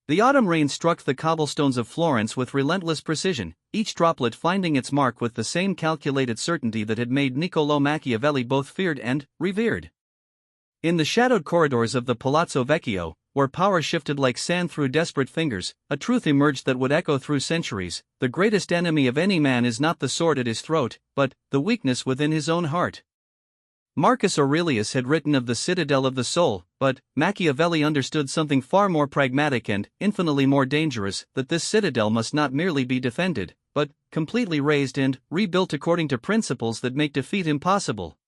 The autumn rain struck the cobblestones of Florence with relentless precision, each droplet finding its mark with the same calculated certainty that had made Niccolò Machiavelli both feared and revered. In the shadowed corridors of the Palazzo Vecchio, where power shifted like sand through desperate fingers, a truth emerged that would echo through centuries: the greatest enemy of any man is not the sword at his throat, but the weakness within his own heart. Marcus Aurelius had written of the citadel of the soul, but Machiavelli understood something far more pragmatic and infinitely more dangerous: that this citadel must not merely be defended, but completely razed and rebuilt according to principles that make defeat impossible.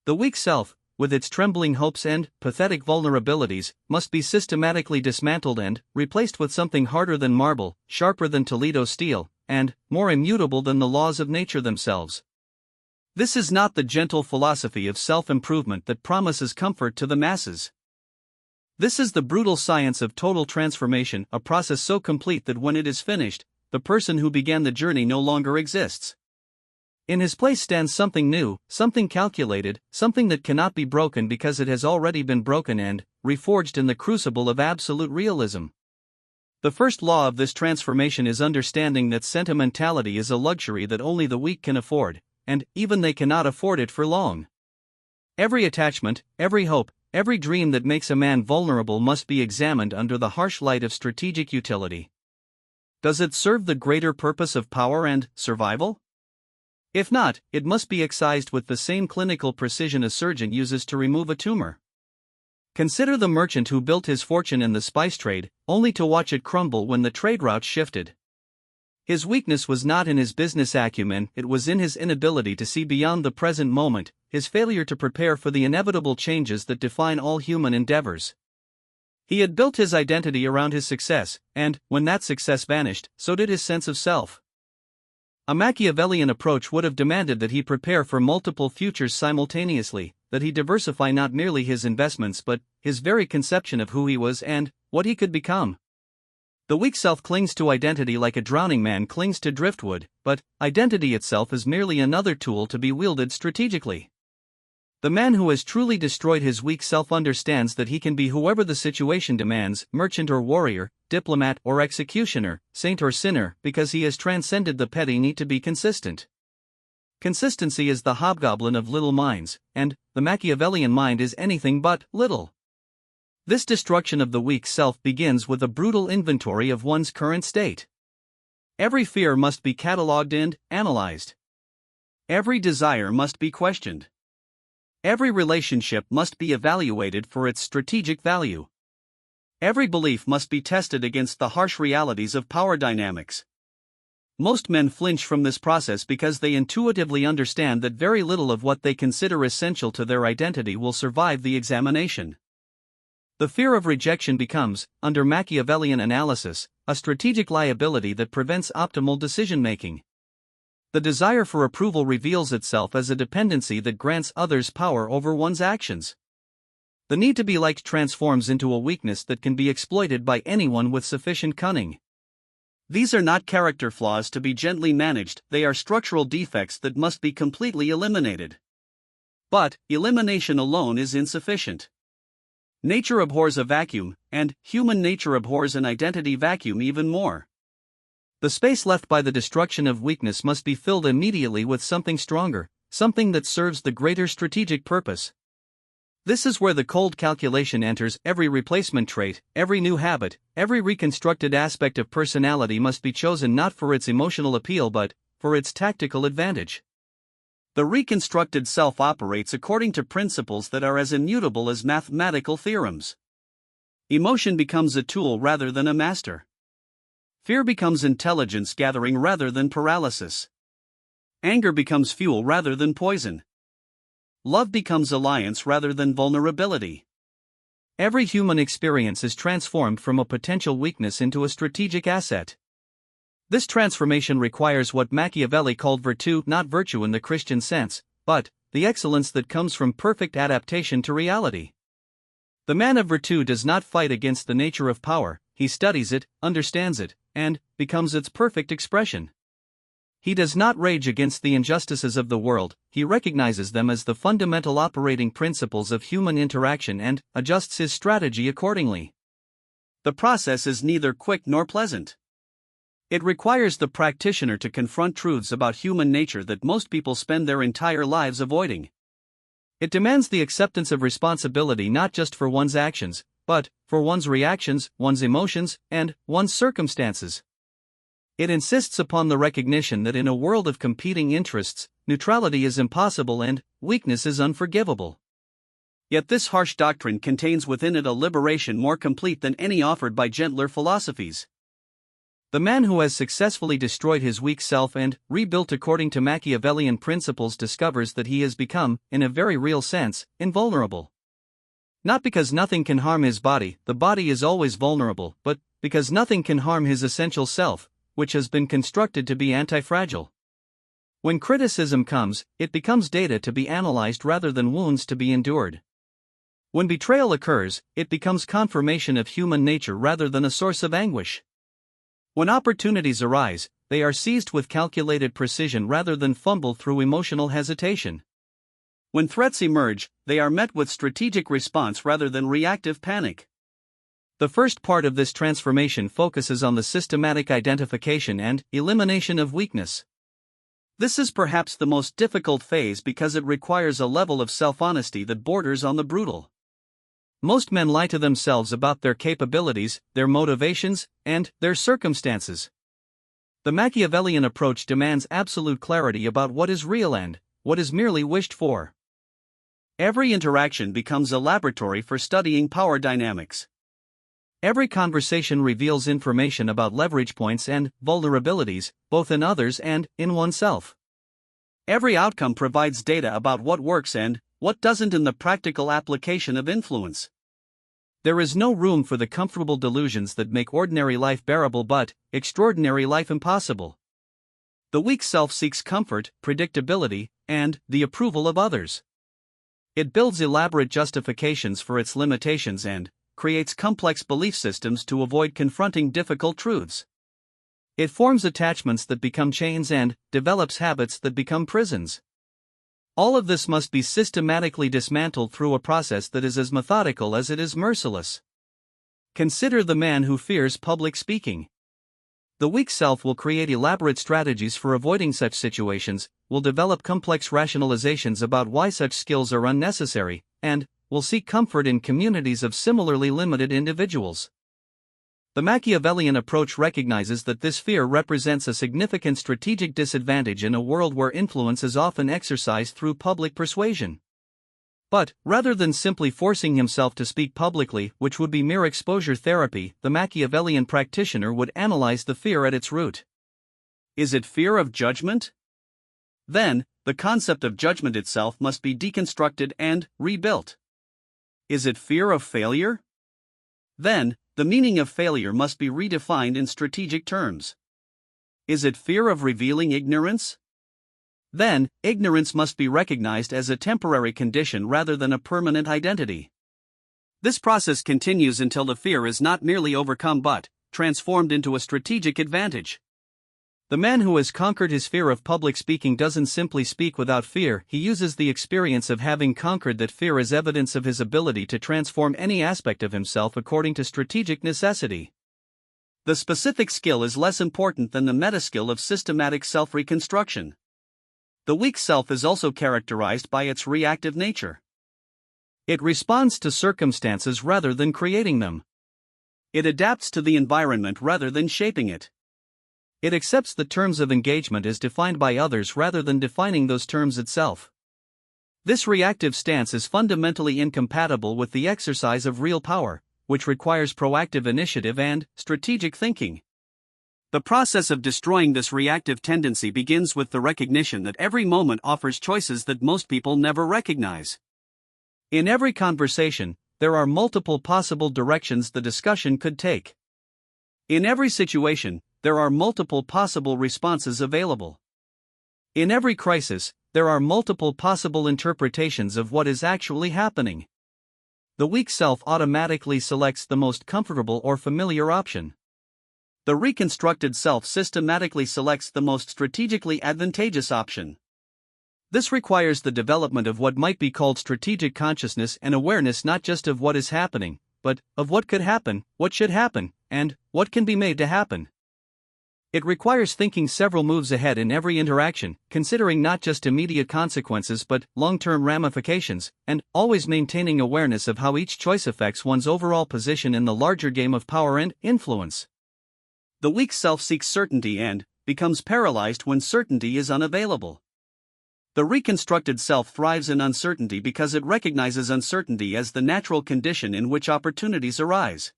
The weak self, with its trembling hopes and pathetic vulnerabilities, must be systematically dismantled and replaced with something harder than marble, sharper than Toledo steel, and more immutable than the laws of nature themselves. This is not the gentle philosophy of self-improvement that promises comfort to the masses. This is the brutal science of total transformation, a process so complete that when it is finished, the person who began the journey no longer exists. In his place stands something new, something calculated, something that cannot be broken because it has already been broken and reforged in the crucible of absolute realism. The first law of this transformation is understanding that sentimentality is a luxury that only the weak can afford, and even they cannot afford it for long. Every attachment, every hope, every dream that makes a man vulnerable must be examined under the harsh light of strategic utility. Does it serve the greater purpose of power and survival? If not, it must be excised with the same clinical precision a surgeon uses to remove a tumor. Consider the merchant who built his fortune in the spice trade, only to watch it crumble when the trade route shifted. His weakness was not in his business acumen, it was in his inability to see beyond the present moment, his failure to prepare for the inevitable changes that define all human endeavors. He had built his identity around his success, and, when that success vanished, so did his sense of self. A Machiavellian approach would have demanded that he prepare for multiple futures simultaneously, that he diversify not merely his investments but his very conception of who he was and what he could become. The weak self clings to identity like a drowning man clings to driftwood, but identity itself is merely another tool to be wielded strategically. The man who has truly destroyed his weak self understands that he can be whoever the situation demands, merchant or warrior, diplomat or executioner, saint or sinner, because he has transcended the petty need to be consistent. Consistency is the hobgoblin of little minds, and the Machiavellian mind is anything but little. This destruction of the weak self begins with a brutal inventory of one's current state. Every fear must be catalogued and analyzed. Every desire must be questioned. Every relationship must be evaluated for its strategic value. Every belief must be tested against the harsh realities of power dynamics. Most men flinch from this process because they intuitively understand that very little of what they consider essential to their identity will survive the examination. The fear of rejection becomes, under Machiavellian analysis, a strategic liability that prevents optimal decision-making. The desire for approval reveals itself as a dependency that grants others power over one's actions. The need to be liked transforms into a weakness that can be exploited by anyone with sufficient cunning. These are not character flaws to be gently managed, they are structural defects that must be completely eliminated. But elimination alone is insufficient. Nature abhors a vacuum, and human nature abhors an identity vacuum even more. The space left by the destruction of weakness must be filled immediately with something stronger, something that serves the greater strategic purpose. This is where the cold calculation enters. Every replacement trait, every new habit, every reconstructed aspect of personality must be chosen not for its emotional appeal but for its tactical advantage. The reconstructed self operates according to principles that are as immutable as mathematical theorems. Emotion becomes a tool rather than a master. Fear becomes intelligence gathering rather than paralysis. Anger becomes fuel rather than poison. Love becomes alliance rather than vulnerability. Every human experience is transformed from a potential weakness into a strategic asset. This transformation requires what Machiavelli called virtue, not virtue in the Christian sense, but the excellence that comes from perfect adaptation to reality. The man of virtue does not fight against the nature of power, he studies it, understands it, and becomes its perfect expression. He does not rage against the injustices of the world, he recognizes them as the fundamental operating principles of human interaction and adjusts his strategy accordingly. The process is neither quick nor pleasant. It requires the practitioner to confront truths about human nature that most people spend their entire lives avoiding. It demands the acceptance of responsibility not just for one's actions, but for one's reactions, one's emotions, and one's circumstances. It insists upon the recognition that in a world of competing interests, neutrality is impossible and weakness is unforgivable. Yet this harsh doctrine contains within it a liberation more complete than any offered by gentler philosophies. The man who has successfully destroyed his weak self and rebuilt according to Machiavellian principles discovers that he has become, in a very real sense, invulnerable. Not because nothing can harm his body, the body is always vulnerable, but because nothing can harm his essential self, which has been constructed to be anti-fragile. When criticism comes, it becomes data to be analyzed rather than wounds to be endured. When betrayal occurs, it becomes confirmation of human nature rather than a source of anguish. When opportunities arise, they are seized with calculated precision rather than fumbled through emotional hesitation. When threats emerge, they are met with strategic response rather than reactive panic. The first part of this transformation focuses on the systematic identification and elimination of weakness. This is perhaps the most difficult phase because it requires a level of self-honesty that borders on the brutal. Most men lie to themselves about their capabilities, their motivations, and their circumstances. The Machiavellian approach demands absolute clarity about what is real and what is merely wished for. Every interaction becomes a laboratory for studying power dynamics. Every conversation reveals information about leverage points and vulnerabilities, both in others and in oneself. Every outcome provides data about what works and what doesn't in the practical application of influence. There is no room for the comfortable delusions that make ordinary life bearable but extraordinary life impossible. The weak self seeks comfort, predictability, and the approval of others. It builds elaborate justifications for its limitations and creates complex belief systems to avoid confronting difficult truths. It forms attachments that become chains and develops habits that become prisons. All of this must be systematically dismantled through a process that is as methodical as it is merciless. Consider the man who fears public speaking. The weak self will create elaborate strategies for avoiding such situations, will develop complex rationalizations about why such skills are unnecessary, and will seek comfort in communities of similarly limited individuals. The Machiavellian approach recognizes that this fear represents a significant strategic disadvantage in a world where influence is often exercised through public persuasion. But, rather than simply forcing himself to speak publicly, which would be mere exposure therapy, the Machiavellian practitioner would analyze the fear at its root. Is it fear of judgment? Then, the concept of judgment itself must be deconstructed and rebuilt. Is it fear of failure? Then, the meaning of failure must be redefined in strategic terms. Is it fear of revealing ignorance? Then, ignorance must be recognized as a temporary condition rather than a permanent identity. This process continues until the fear is not merely overcome but transformed into a strategic advantage. The man who has conquered his fear of public speaking doesn't simply speak without fear, he uses the experience of having conquered that fear as evidence of his ability to transform any aspect of himself according to strategic necessity. The specific skill is less important than the meta-skill of systematic self-reconstruction. The weak self is also characterized by its reactive nature. It responds to circumstances rather than creating them. It adapts to the environment rather than shaping it. It accepts the terms of engagement as defined by others rather than defining those terms itself. This reactive stance is fundamentally incompatible with the exercise of real power, which requires proactive initiative and strategic thinking. The process of destroying this reactive tendency begins with the recognition that every moment offers choices that most people never recognize. In every conversation, there are multiple possible directions the discussion could take. In every situation, there are multiple possible responses available. In every crisis, there are multiple possible interpretations of what is actually happening. The weak self automatically selects the most comfortable or familiar option. The reconstructed self systematically selects the most strategically advantageous option. This requires the development of what might be called strategic consciousness and awareness not just of what is happening, but of what could happen, what should happen, and what can be made to happen. It requires thinking several moves ahead in every interaction, considering not just immediate consequences but long-term ramifications, and always maintaining awareness of how each choice affects one's overall position in the larger game of power and influence. The weak self seeks certainty and becomes paralyzed when certainty is unavailable. The reconstructed self thrives in uncertainty because it recognizes uncertainty as the natural condition in which opportunities arise.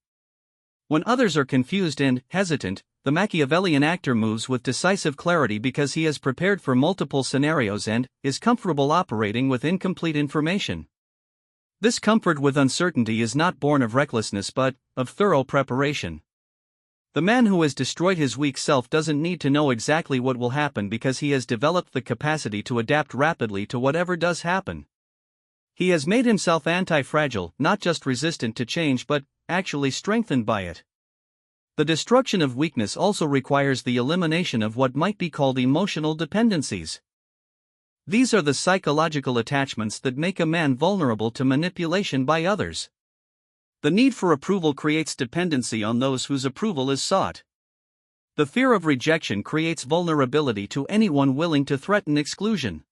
When others are confused and hesitant, the Machiavellian actor moves with decisive clarity because he has prepared for multiple scenarios and is comfortable operating with incomplete information. This comfort with uncertainty is not born of recklessness but of thorough preparation. The man who has destroyed his weak self doesn't need to know exactly what will happen because he has developed the capacity to adapt rapidly to whatever does happen. He has made himself anti-fragile, not just resistant to change but actually strengthened by it. The destruction of weakness also requires the elimination of what might be called emotional dependencies. These are the psychological attachments that make a man vulnerable to manipulation by others. The need for approval creates dependency on those whose approval is sought. The fear of rejection creates vulnerability to anyone willing to threaten exclusion.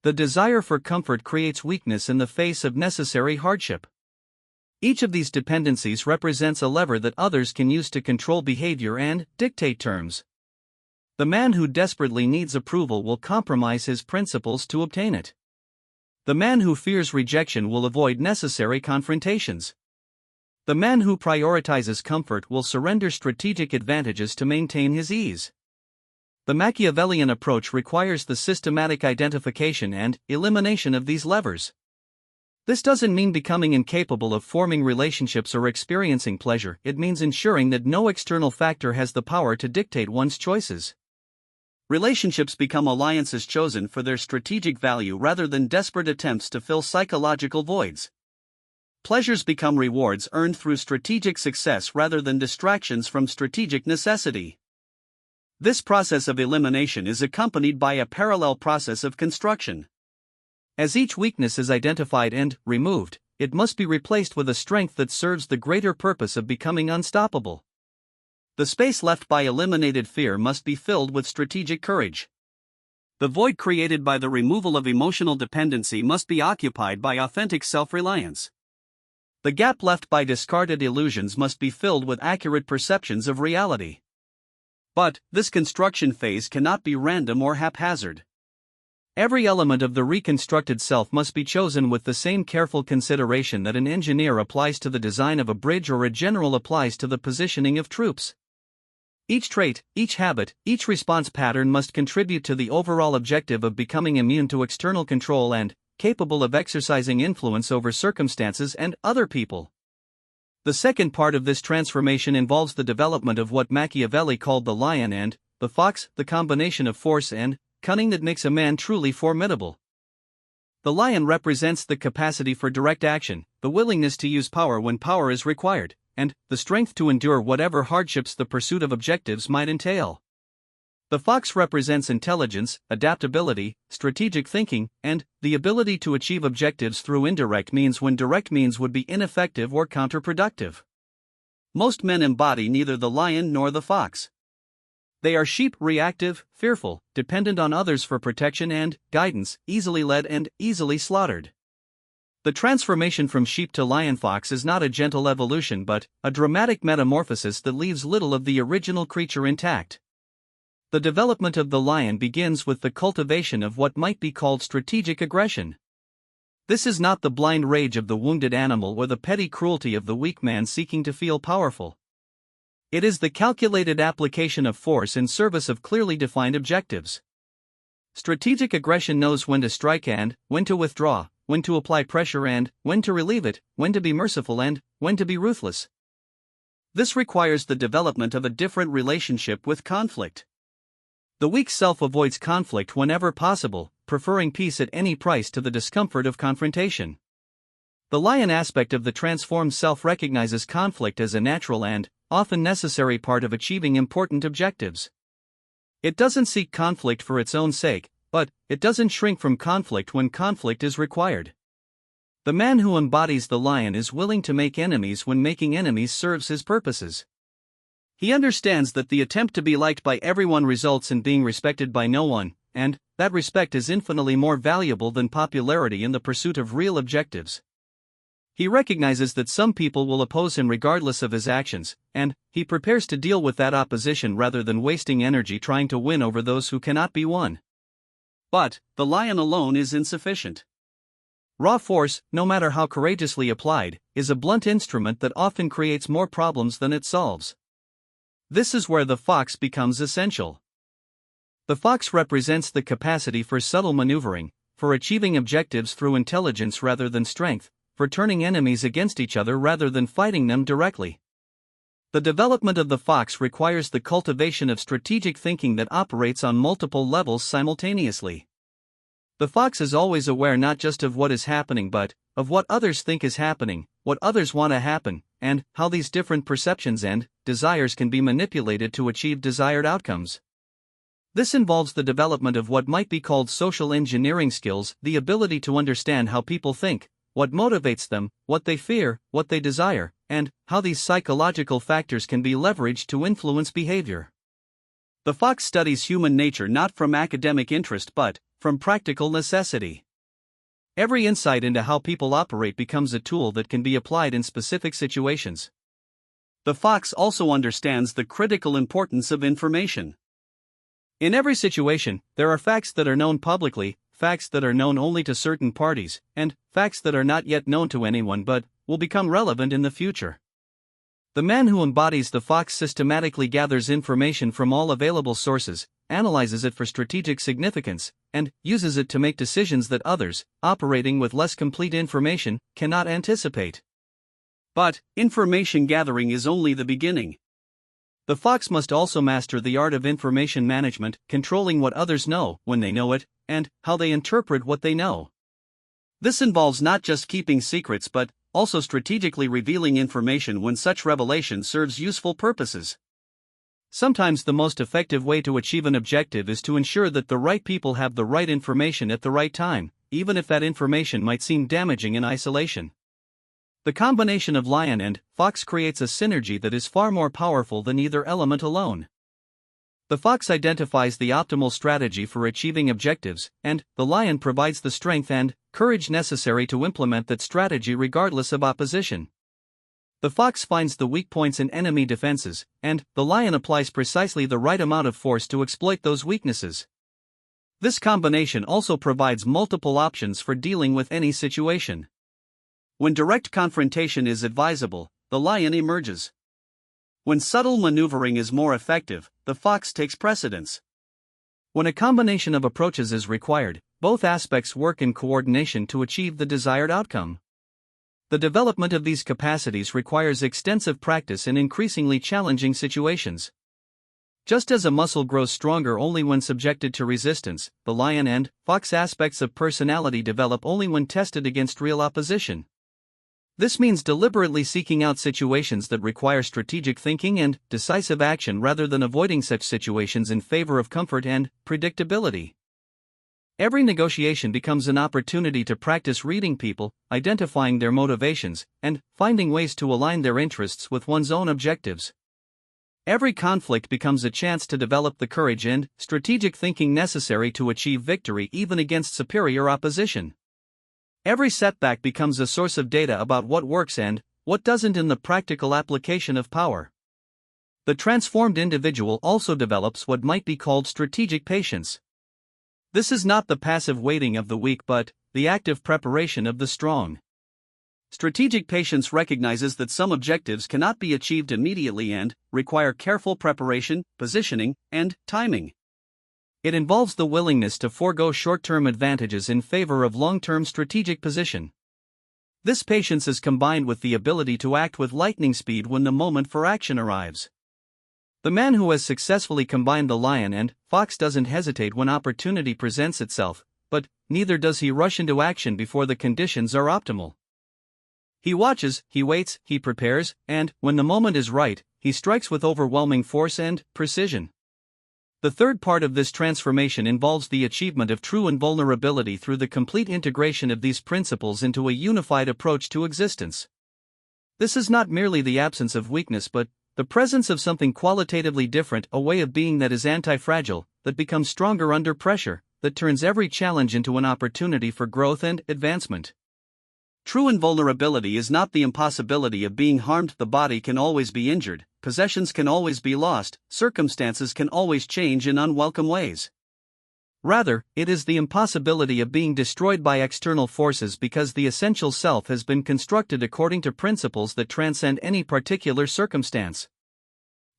The desire for comfort creates weakness in the face of necessary hardship. Each of these dependencies represents a lever that others can use to control behavior and dictate terms. The man who desperately needs approval will compromise his principles to obtain it. The man who fears rejection will avoid necessary confrontations. The man who prioritizes comfort will surrender strategic advantages to maintain his ease. The Machiavellian approach requires the systematic identification and elimination of these levers. This doesn't mean becoming incapable of forming relationships or experiencing pleasure, it means ensuring that no external factor has the power to dictate one's choices. Relationships become alliances chosen for their strategic value rather than desperate attempts to fill psychological voids. Pleasures become rewards earned through strategic success rather than distractions from strategic necessity. This process of elimination is accompanied by a parallel process of construction. As each weakness is identified and removed, it must be replaced with a strength that serves the greater purpose of becoming unstoppable. The space left by eliminated fear must be filled with strategic courage. The void created by the removal of emotional dependency must be occupied by authentic self-reliance. The gap left by discarded illusions must be filled with accurate perceptions of reality. But this construction phase cannot be random or haphazard. Every element of the reconstructed self must be chosen with the same careful consideration that an engineer applies to the design of a bridge or a general applies to the positioning of troops. Each trait, each habit, each response pattern must contribute to the overall objective of becoming immune to external control and capable of exercising influence over circumstances and other people. The second part of this transformation involves the development of what Machiavelli called the lion and the fox, the combination of force and cunning that makes a man truly formidable. The lion represents the capacity for direct action, the willingness to use power when power is required, and the strength to endure whatever hardships the pursuit of objectives might entail. The fox represents intelligence, adaptability, strategic thinking, and the ability to achieve objectives through indirect means when direct means would be ineffective or counterproductive. Most men embody neither the lion nor the fox. They are sheep, reactive, fearful, dependent on others for protection and guidance, easily led and easily slaughtered. The transformation from sheep to lion-fox is not a gentle evolution but a dramatic metamorphosis that leaves little of the original creature intact. The development of the lion begins with the cultivation of what might be called strategic aggression. This is not the blind rage of the wounded animal or the petty cruelty of the weak man seeking to feel powerful. It is the calculated application of force in service of clearly defined objectives. Strategic aggression knows when to strike and when to withdraw, when to apply pressure and when to relieve it, when to be merciful and when to be ruthless. This requires the development of a different relationship with conflict. The weak self avoids conflict whenever possible, preferring peace at any price to the discomfort of confrontation. The lion aspect of the transformed self recognizes conflict as a natural and often necessary part of achieving important objectives. It doesn't seek conflict for its own sake, but it doesn't shrink from conflict when conflict is required. The man who embodies the lion is willing to make enemies when making enemies serves his purposes. He understands that the attempt to be liked by everyone results in being respected by no one, and that respect is infinitely more valuable than popularity in the pursuit of real objectives. He recognizes that some people will oppose him regardless of his actions, and he prepares to deal with that opposition rather than wasting energy trying to win over those who cannot be won. But the lion alone is insufficient. Raw force, no matter how courageously applied, is a blunt instrument that often creates more problems than it solves. This is where the fox becomes essential. The fox represents the capacity for subtle maneuvering, for achieving objectives through intelligence rather than strength, for turning enemies against each other rather than fighting them directly. The development of the fox requires the cultivation of strategic thinking that operates on multiple levels simultaneously. The fox is always aware not just of what is happening but of what others think is happening, what others want to happen, and how these different perceptions and desires can be manipulated to achieve desired outcomes. This involves the development of what might be called social engineering skills, the ability to understand how people think, what motivates them, what they fear, what they desire, and how these psychological factors can be leveraged to influence behavior. The fox studies human nature not from academic interest but from practical necessity. Every insight into how people operate becomes a tool that can be applied in specific situations. The fox also understands the critical importance of information. In every situation, there are facts that are known publicly, facts that are known only to certain parties, and facts that are not yet known to anyone but will become relevant in the future. The man who embodies the fox systematically gathers information from all available sources, analyzes it for strategic significance, and uses it to make decisions that others, operating with less complete information, cannot anticipate. But information gathering is only the beginning. The fox must also master the art of information management, controlling what others know, when they know it, and how they interpret what they know. This involves not just keeping secrets but also strategically revealing information when such revelation serves useful purposes. Sometimes the most effective way to achieve an objective is to ensure that the right people have the right information at the right time, even if that information might seem damaging in isolation. The combination of lion and fox creates a synergy that is far more powerful than either element alone. The fox identifies the optimal strategy for achieving objectives, and the lion provides the strength and courage necessary to implement that strategy regardless of opposition. The fox finds the weak points in enemy defenses, and the lion applies precisely the right amount of force to exploit those weaknesses. This combination also provides multiple options for dealing with any situation. When direct confrontation is advisable, the lion emerges. When subtle maneuvering is more effective, the fox takes precedence. When a combination of approaches is required, both aspects work in coordination to achieve the desired outcome. The development of these capacities requires extensive practice in increasingly challenging situations. Just as a muscle grows stronger only when subjected to resistance, the lion and fox aspects of personality develop only when tested against real opposition. This means deliberately seeking out situations that require strategic thinking and decisive action rather than avoiding such situations in favor of comfort and predictability. Every negotiation becomes an opportunity to practice reading people, identifying their motivations, and finding ways to align their interests with one's own objectives. Every conflict becomes a chance to develop the courage and strategic thinking necessary to achieve victory even against superior opposition. Every setback becomes a source of data about what works and what doesn't in the practical application of power. The transformed individual also develops what might be called strategic patience. This is not the passive waiting of the weak but the active preparation of the strong. Strategic patience recognizes that some objectives cannot be achieved immediately and require careful preparation, positioning, and timing. It involves the willingness to forego short-term advantages in favor of long-term strategic position. This patience is combined with the ability to act with lightning speed when the moment for action arrives. The man who has successfully combined the lion and fox doesn't hesitate when opportunity presents itself, but neither does he rush into action before the conditions are optimal. He watches, he waits, he prepares, and, when the moment is right, he strikes with overwhelming force and precision. The third part of this transformation involves the achievement of true invulnerability through the complete integration of these principles into a unified approach to existence. This is not merely the absence of weakness but the presence of something qualitatively different, a way of being that is anti-fragile, that becomes stronger under pressure, that turns every challenge into an opportunity for growth and advancement. True invulnerability is not the impossibility of being harmed. The body can always be injured, possessions can always be lost, circumstances can always change in unwelcome ways. Rather, it is the impossibility of being destroyed by external forces because the essential self has been constructed according to principles that transcend any particular circumstance.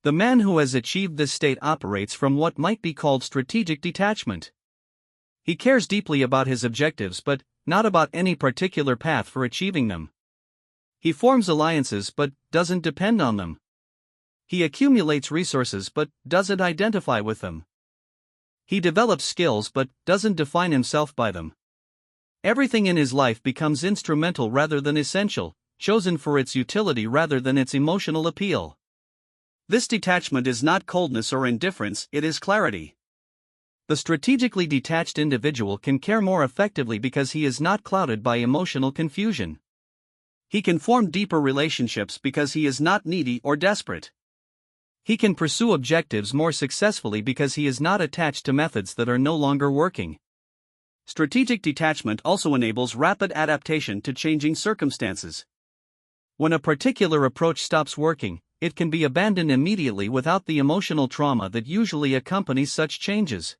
The man who has achieved this state operates from what might be called strategic detachment. He cares deeply about his objectives but not about any particular path for achieving them. He forms alliances but doesn't depend on them. He accumulates resources but doesn't identify with them. He develops skills but doesn't define himself by them. Everything in his life becomes instrumental rather than essential, chosen for its utility rather than its emotional appeal. This detachment is not coldness or indifference, it is clarity. The strategically detached individual can care more effectively because he is not clouded by emotional confusion. He can form deeper relationships because he is not needy or desperate. He can pursue objectives more successfully because he is not attached to methods that are no longer working. Strategic detachment also enables rapid adaptation to changing circumstances. When a particular approach stops working, it can be abandoned immediately without the emotional trauma that usually accompanies such changes.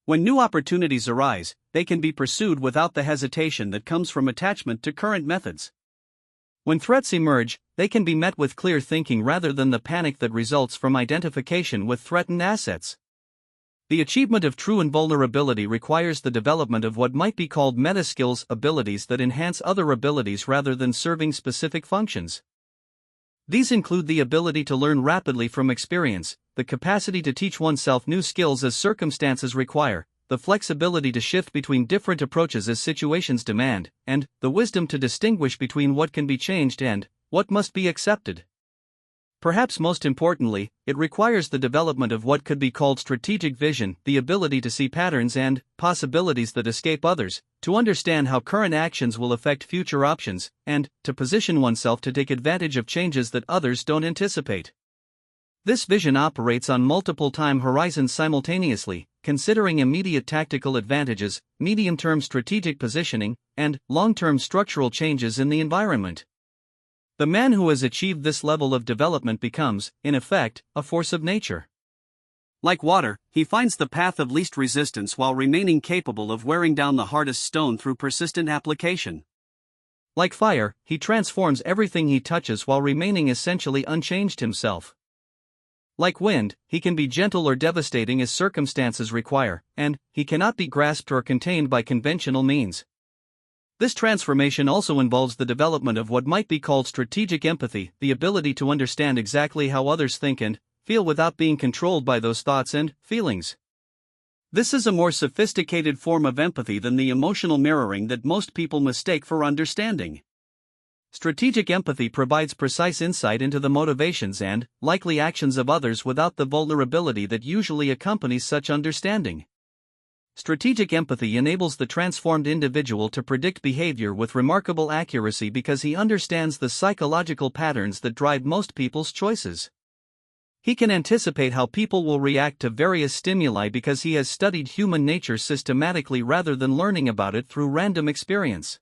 When new opportunities arise, they can be pursued without the hesitation that comes from attachment to current methods. When threats emerge, they can be met with clear thinking rather than the panic that results from identification with threatened assets. The achievement of true invulnerability requires the development of what might be called meta-skills, abilities that enhance other abilities rather than serving specific functions. These include the ability to learn rapidly from experience, the capacity to teach oneself new skills as circumstances require, the flexibility to shift between different approaches as situations demand, and the wisdom to distinguish between what can be changed and what must be accepted. Perhaps most importantly, it requires the development of what could be called strategic vision, the ability to see patterns and possibilities that escape others, to understand how current actions will affect future options, and to position oneself to take advantage of changes that others don't anticipate. This vision operates on multiple time horizons simultaneously, considering immediate tactical advantages, medium-term strategic positioning, and long-term structural changes in the environment. The man who has achieved this level of development becomes, in effect, a force of nature. Like water, he finds the path of least resistance while remaining capable of wearing down the hardest stone through persistent application. Like fire, he transforms everything he touches while remaining essentially unchanged himself. Like wind, he can be gentle or devastating as circumstances require, and he cannot be grasped or contained by conventional means. This transformation also involves the development of what might be called strategic empathy, the ability to understand exactly how others think and feel without being controlled by those thoughts and feelings. This is a more sophisticated form of empathy than the emotional mirroring that most people mistake for understanding. Strategic empathy provides precise insight into the motivations and likely actions of others without the vulnerability that usually accompanies such understanding. Strategic empathy enables the transformed individual to predict behavior with remarkable accuracy because he understands the psychological patterns that drive most people's choices. He can anticipate how people will react to various stimuli because he has studied human nature systematically rather than learning about it through random experience.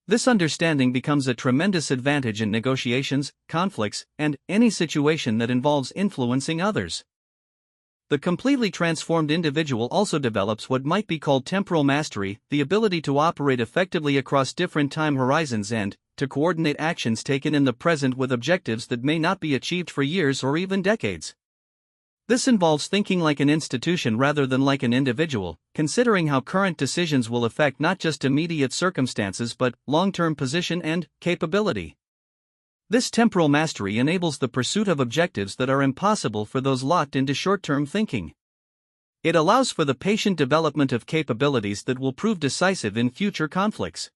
This understanding becomes a tremendous advantage in negotiations, conflicts, and any situation that involves influencing others. The completely transformed individual also develops what might be called temporal mastery, the ability to operate effectively across different time horizons and to coordinate actions taken in the present with objectives that may not be achieved for years or even decades. This involves thinking like an institution rather than like an individual, considering how current decisions will affect not just immediate circumstances but long-term position and capability. This temporal mastery enables the pursuit of objectives that are impossible for those locked into short-term thinking. It allows for the patient development of capabilities that will prove decisive in future conflicts.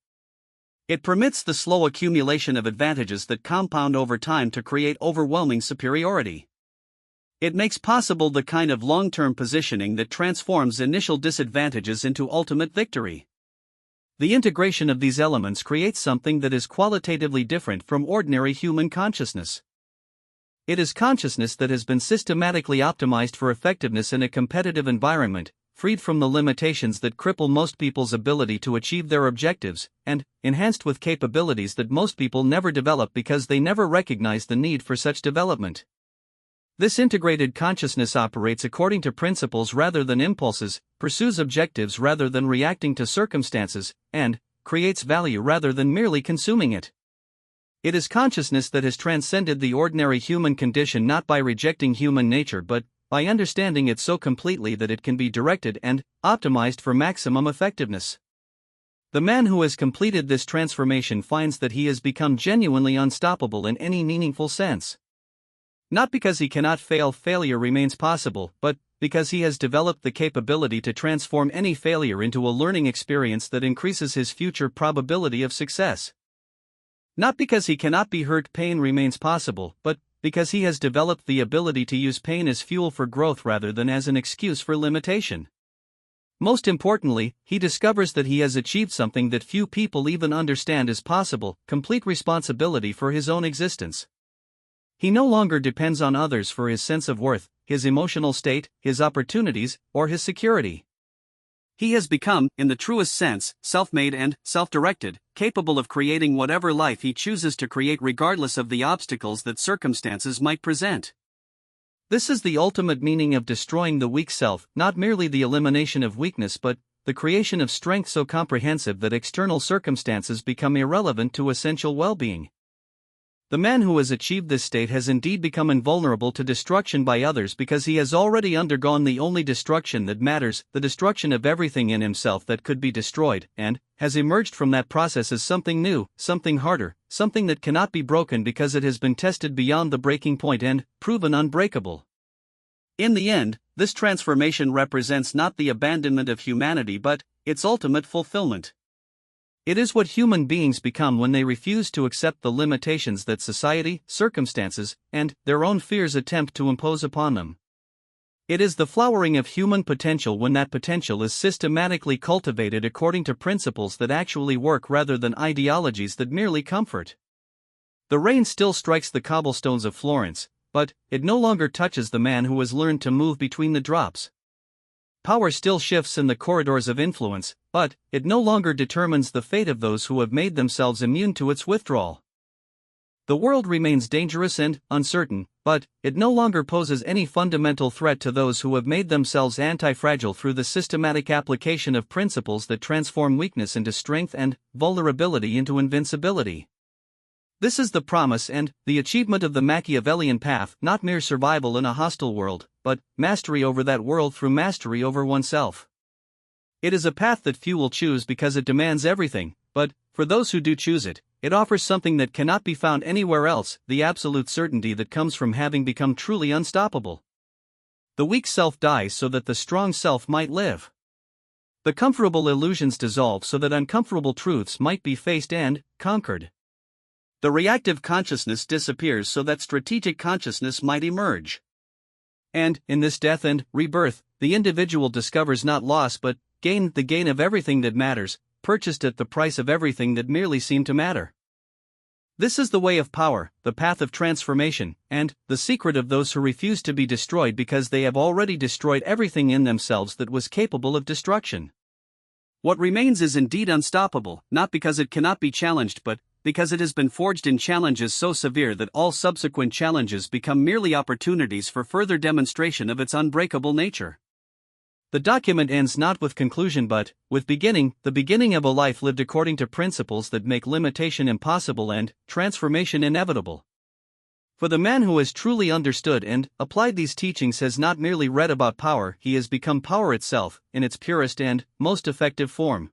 It permits the slow accumulation of advantages that compound over time to create overwhelming superiority. It makes possible the kind of long-term positioning that transforms initial disadvantages into ultimate victory. The integration of these elements creates something that is qualitatively different from ordinary human consciousness. It is consciousness that has been systematically optimized for effectiveness in a competitive environment, freed from the limitations that cripple most people's ability to achieve their objectives, and enhanced with capabilities that most people never develop because they never recognize the need for such development. This integrated consciousness operates according to principles rather than impulses, pursues objectives rather than reacting to circumstances, and creates value rather than merely consuming it. It is consciousness that has transcended the ordinary human condition not by rejecting human nature but by understanding it so completely that it can be directed and optimized for maximum effectiveness. The man who has completed this transformation finds that he has become genuinely unstoppable in any meaningful sense. Not because he cannot fail, failure remains possible, but because he has developed the capability to transform any failure into a learning experience that increases his future probability of success. Not because he cannot be hurt, pain remains possible, but because he has developed the ability to use pain as fuel for growth rather than as an excuse for limitation. Most importantly, he discovers that he has achieved something that few people even understand is possible: complete responsibility for his own existence. He no longer depends on others for his sense of worth, his emotional state, his opportunities, or his security. He has become, in the truest sense, self-made and self-directed, capable of creating whatever life he chooses to create regardless of the obstacles that circumstances might present. This is the ultimate meaning of destroying the weak self, not merely the elimination of weakness but the creation of strength so comprehensive that external circumstances become irrelevant to essential well-being. The man who has achieved this state has indeed become invulnerable to destruction by others because he has already undergone the only destruction that matters, the destruction of everything in himself that could be destroyed, and has emerged from that process as something new, something harder, something that cannot be broken because it has been tested beyond the breaking point and proven unbreakable. In the end, this transformation represents not the abandonment of humanity but its ultimate fulfillment. It is what human beings become when they refuse to accept the limitations that society, circumstances, and their own fears attempt to impose upon them. It is the flowering of human potential when that potential is systematically cultivated according to principles that actually work rather than ideologies that merely comfort. The rain still strikes the cobblestones of Florence, but it no longer touches the man who has learned to move between the drops. Power still shifts in the corridors of influence, but it no longer determines the fate of those who have made themselves immune to its withdrawal. The world remains dangerous and uncertain, but it no longer poses any fundamental threat to those who have made themselves anti-fragile through the systematic application of principles that transform weakness into strength and vulnerability into invincibility. This is the promise and the achievement of the Machiavellian path, not mere survival in a hostile world, but mastery over that world through mastery over oneself. It is a path that few will choose because it demands everything, but for those who do choose it, it offers something that cannot be found anywhere else: the absolute certainty that comes from having become truly unstoppable. The weak self dies so that the strong self might live. The comfortable illusions dissolve so that uncomfortable truths might be faced and conquered. The reactive consciousness disappears so that strategic consciousness might emerge. And, in this death and rebirth, the individual discovers not loss but gain, the gain of everything that matters, purchased at the price of everything that merely seemed to matter. This is the way of power, the path of transformation, and the secret of those who refuse to be destroyed because they have already destroyed everything in themselves that was capable of destruction. What remains is indeed unstoppable, not because it cannot be challenged but because it has been forged in challenges so severe that all subsequent challenges become merely opportunities for further demonstration of its unbreakable nature. The document ends not with conclusion but with beginning, the beginning of a life lived according to principles that make limitation impossible and transformation inevitable. For the man who has truly understood and applied these teachings has not merely read about power, he has become power itself, in its purest and most effective form.